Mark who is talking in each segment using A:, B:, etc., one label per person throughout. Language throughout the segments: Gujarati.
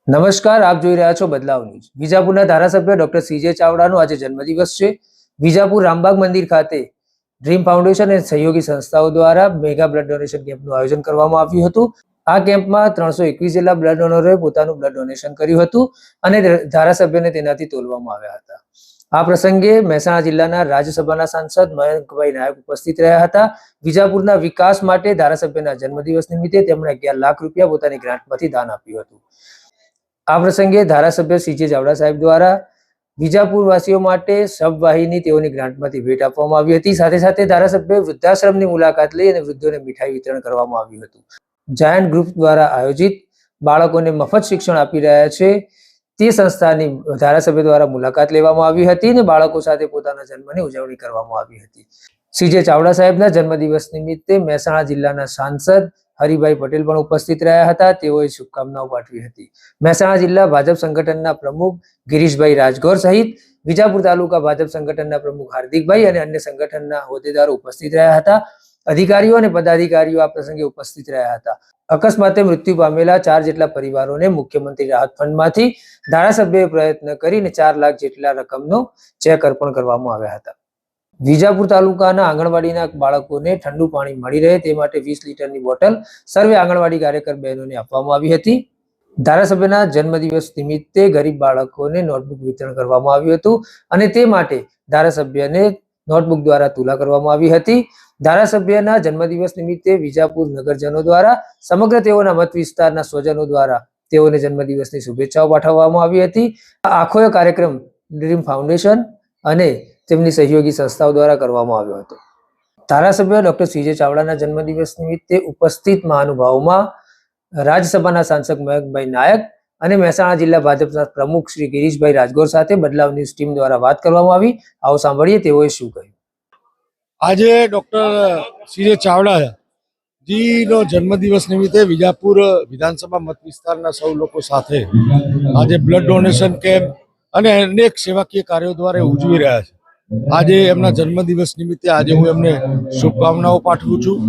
A: નમસ્કાર, આપ જોઈ રહ્યા છો બદલાવ ન્યૂઝ। વિજાપુરના ધારાસભ્ય ડોક્ટર સીજે ચાવડાનો આજે જન્મદિવસ છે। વિજાપુર રામબાગ મંદિર ખાતે ડ્રીમ ફાઉન્ડેશન અને સહયોગી સંસ્થાઓ દ્વારા મેગા બ્લડ ડોનેશન કેમ્પનું આયોજન કરવામાં આવ્યું હતું। આ કેમ્પમાં 321 જેટલા બ્લડ ડોનરોએ પોતાનું બ્લડ ડોનેશન કર્યું હતું અને ધારાસભ્યને તેનાથી તોલવામાં આવ્યા હતા। આ પ્રસંગે મહેસાણા જિલ્લાના રાજ્યસભાના સાંસદ મયંકભાઈ નાયક ઉપસ્થિત રહ્યા હતા। વિજાપુરના વિકાસ માટે ધારાસભ્યના જન્મદિવસ નિમિત્તે તેમણે 11 લાખ રૂપિયા પોતાની ગ્રાન્ટમાંથી દાન આપ્યું હતું। આ પ્રસંગે ધારાસભ્ય સીજે ચાવડા સાહેબ દ્વારા વિજાપુર વાસીઓ માટે સબવાહિની તેઓની ગ્રાન્ટમાંથી ભેટ આપવામાં આવી હતી। સાથે સાથે ધારાસભ્ય વૃદ્ધાશ્રમની મુલાકાત લઈ અને વૃદ્ધોને મીઠાઈ વિતરણ કરવામાં આવ્યું હતું। જાયન્ટ ગ્રુપ દ્વારા આયોજિત બાળકોને મફત શિક્ષણ આપી રહ્યા છે તે સંસ્થાની ધારાસભ્ય દ્વારા મુલાકાત લેવામાં આવી હતી અને બાળકો સાથે પોતાના જન્મની ઉજવણી કરવામાં આવી હતી। સીજે ચાવડા સાહેબના જન્મદિવસ નિમિત્તે મહેસાણા જિલ્લાના સાંસદ હરિભાઈ પટેલ પણ ઉપસ્થિત રહ્યા હતા। તેઓએ શુભકામનાઓ પાઠવી હતી। મહેસાણા જિલ્લા ભાજપ સંગઠનના પ્રમુખ ગિરીશભાઈ રાજગોર સહિત વિજાપુર તાલુકા ભાજપ સંગઠનના પ્રમુખ હાર્દિકભાઈ અને અન્ય સંગઠનના હોદ્દેદારો ઉપસ્થિત રહ્યા હતા। અધિકારીઓ અને પદાધિકારીઓ આ પ્રસંગે ઉપસ્થિત રહ્યા હતા। અકસ્માતે મૃત્યુ પામેલા 4 જેટલા પરિવારોને મુખ્યમંત્રી રાહત ફંડમાંથી ધારાસભ્યોએ પ્રયત્ન કરીને 4 લાખ જેટલા રકમનો ચેક અર્પણ કરવામાં આવ્યા હતા। વિજાપુર તાલુકાના આંગણવાડીના બાળકોને ઠંડુ પાણી મળી રહે તે માટે 20 લીટરની બોટલ સર્વે આંગણવાડી કાર્યકર બહેનોને આપવામાં આવી હતી। ધારાસભ્યના જન્મદિવસ નિમિત્તે ગરીબ બાળકોને નોટબુક વિતરણ કરવામાં આવ્યું હતું અને તે માટે ધારાસભ્યને નોટબુક દ્વારા તુલા કરવામાં આવી હતી। ધારાસભ્યના જન્મદિવસ નિમિત્તે વિજાપુર નગરજનો દ્વારા સમગ્ર તેઓના મત વિસ્તારના સ્વજનો દ્વારા તેઓને જન્મદિવસની શુભેચ્છાઓ પાઠવવામાં આવી હતી। આખો કાર્યક્રમ ડ્રીમ ફાઉન્ડેશન અને તેમની સહયોગી સંસ્થાઓ દ્વારા કરવામાં આવ્યો હતો। ધારાસભ્ય ડોક્ટર સીજે ચાવડાના જન્મદિવસ નિમિત્તે ઉપસ્થિત મહાનુભાવોમાં રાજ્યસભાના સાંસદ મયંકભાઈ નાયક અને મહેસાણા જિલ્લા ભાજપના પ્રમુખ શ્રી ગિરીશભાઈ રાજગોર સાથે બદલાવ ન્યૂઝ ટીમ દ્વારા વાત કરવામાં આવી। આવો સાંભળીએ તેઓએ શું કહ્યું।
B: આજે ડોક્ટર સીજે ચાવડા જીનો જન્મદિવસ નિમિત્તે વિજાપુર વિધાનસભા મત વિસ્તારના સૌ લોકો સાથે આજે બ્લડ ડોનેશન કેમ્પ અને અનેક સેવાકીય કાર્યો દ્વારા ઉજવી રહ્યા છે। આજે એમના જન્મદિવસ નિમિત્તે આજે હું એમને શુભકામનાઓ પાઠવું છું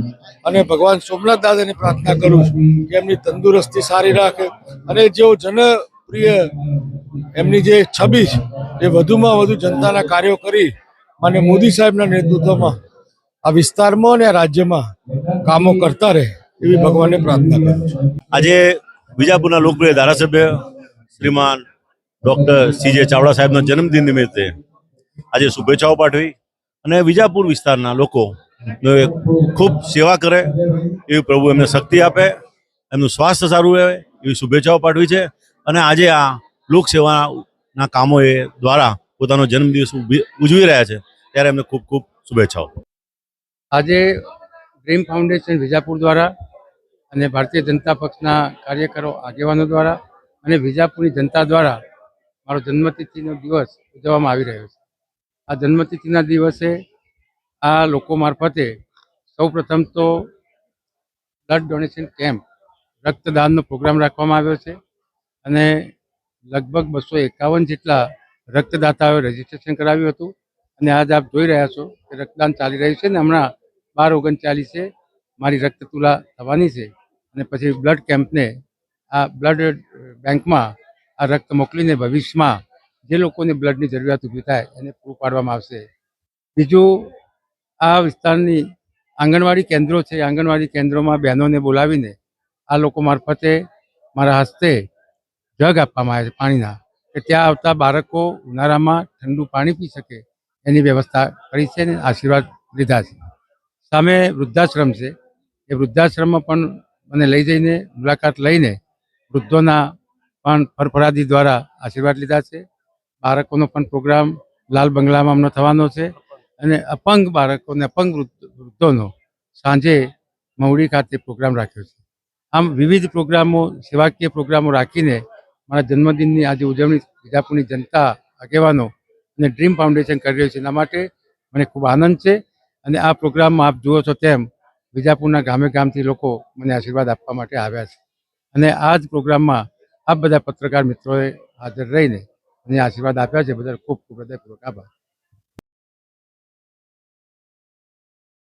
B: અને ભગવાન સોમનાથ દાદાને પ્રાર્થના કરું છું કે એમની તંદુરસ્તી સારી રાખે અને જેઓ જનપ્રિય એમની જે છબી છે એ વધુમાં વધુ જનતાના કાર્યો કરી અને મોદી સાહેબના નેતૃત્વમાં આ વિસ્તારમાં અને આ રાજ્યમાં કામો કરતા રહે એવી ભગવાનને પ્રાર્થના કરું છું।
C: આજે વિજાપુરના લોકપ્રિય ધારાસભ્ય શ્રીમાન ડોક્ટર સીજે ચાવડા સાહેબના જન્મદિન નિમિત્તે આજે શુભેચ્છાઓ પાઠવી અને વિજાપુર વિસ્તારના લોકો ખૂબ સેવા કરે એવી પ્રભુ એમને શક્તિ આપે, એમનું સ્વાસ્થ્ય સારું રહે એવી શુભેચ્છાઓ પાઠવી છે। અને આજે આ લોકસેવાના કામો એ દ્વારા પોતાનો જન્મદિવસ ઉજવી રહ્યા છે ત્યારે એમને ખૂબ ખૂબ શુભેચ્છાઓ।
D: આજે ડ્રીમ ફાઉન્ડેશન વિજાપુર દ્વારા અને ભારતીય જનતા પક્ષના કાર્યકરો આગેવાનો દ્વારા અને વિજાપુરની જનતા દ્વારા મારો જન્મતિથિનો દિવસ ઉજવવામાં આવી રહ્યો છે। આ જન્મતિથિના દિવસે આ લોકો મારફતે સૌપ્રથમ તો બ્લડ ડોનેશન કેમ્પ રક્તદાનનો પ્રોગ્રામ રાખવામાં આવ્યો છે અને લગભગ 251 જેટલા રક્તદાતાઓએ રજીસ્ટ્રેશન કરાવ્યું હતું અને આજ આપ જોઈ રહ્યા છો કે રક્તદાન ચાલી રહ્યું છે ને હમણાં 12:39 મારી રક્ત તુલા થવાની છે અને પછી બ્લડ કેમ્પને આ બ્લડ બેંકમાં આ રક્ત મોકલીને ભવિષ્યમાં જે લોકોને બ્લડની જરૂરિયાત ઊભી થાય એને પૂરું પાડવામાં આવશે। બીજું આ વિસ્તારની આંગણવાડી કેન્દ્રો છે, આંગણવાડી કેન્દ્રોમાં બહેનોને બોલાવીને આ લોકો મારફતે મારા હસ્તે જગ આપવામાં આવે છે પાણીના, કે ત્યાં આવતા બાળકો ઉનાળામાં ઠંડુ પાણી પી શકે એની વ્યવસ્થા કરી છે અને આશીર્વાદ લીધા છે। સામે વૃદ્ધાશ્રમ છે, એ વૃદ્ધાશ્રમમાં પણ મને લઈ જઈને મુલાકાત લઈને વૃદ્ધોના પણ ફરફરાદી દ્વારા આશીર્વાદ લીધા છે। બાળકોનો પણ પ્રોગ્રામ લાલ બંગલામાં હમણાં થવાનો છે અને અપંગ બાળકોને અપંગ વૃદ્ધોનો સાંજે મવડી ખાતે પ્રોગ્રામ રાખ્યો છે। આમ વિવિધ પ્રોગ્રામો, સેવાકીય પ્રોગ્રામો રાખીને મારા જન્મદિનની આજે ઉજવણી વિજાપુરની જનતા, આગેવાનો અને ડ્રીમ ફાઉન્ડેશન કરી રહ્યું છે। એના માટે મને ખૂબ આનંદ છે અને આ પ્રોગ્રામમાં આપ જુઓ છો તેમ વિજાપુરના ગામે ગામથી લોકો મને આશીર્વાદ આપવા માટે આવ્યા છે અને આ જ પ્રોગ્રામમાં આપ બધા પત્રકાર મિત્રોએ હાજર રહીને મને આશીર્વાદ આપ્યા છે, બદલ ખૂબ ખૂબ હૃદયપૂર્વક આભાર।